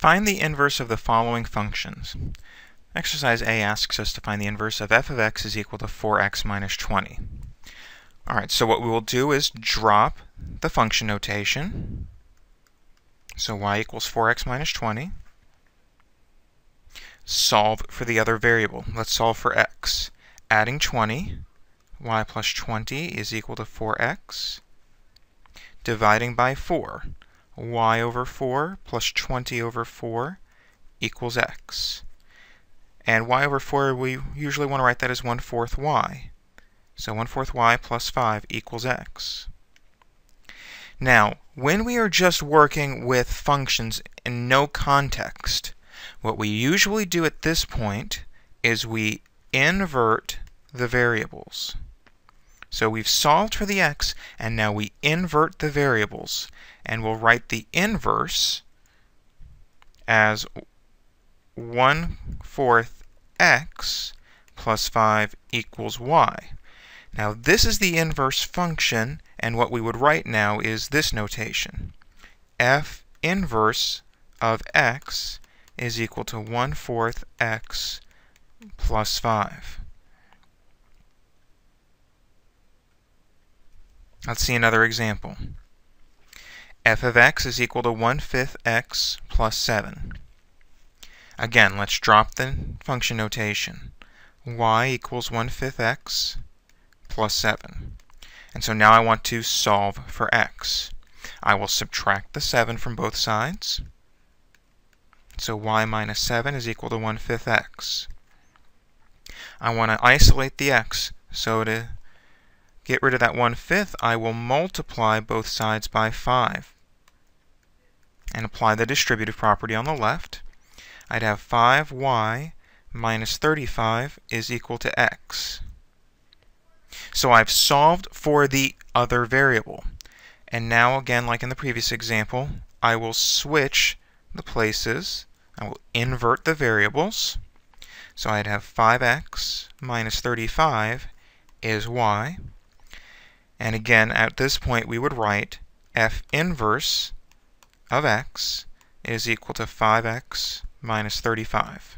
Find the inverse of the following functions. Exercise A asks us to find the inverse of f of x is equal to 4x minus 20. Alright, so what we will do is drop the function notation. So y equals 4x minus 20. Solve for the other variable. Let's solve for x. Adding 20, y plus 20 is equal to 4x. Dividing by 4, y over 4 plus 20 over 4 equals x. And y over 4, we usually want to write that as 1/4 y. So 1/4 y plus 5 equals x. Now, when we are just working with functions in no context, what we usually do at this point is we invert the variables. So we've solved for the x, and now we invert the variables. And we'll write the inverse as 1/4 x plus 5 equals y. Now this is the inverse function, and what we would write now is this notation. F inverse of x is equal to 1/4 x plus 5. Let's see another example. F of x is equal to 1/5 x plus 7. Again, let's drop the function notation. Y equals 1/5 x plus 7. And so now I want to solve for x. I will subtract the 7 from both sides. So y minus 7 is equal to 1/5 x. I want to isolate the x, so to get rid of that 1/5, I will multiply both sides by 5 and apply the distributive property on the left. I'd have 5y minus 35 is equal to x. So I've solved for the other variable. And now, again, like in the previous example, I will switch the places. I will invert the variables. So I'd have 5x minus 35 is y. And again, at this point, we would write f inverse of x is equal to 5x minus 35.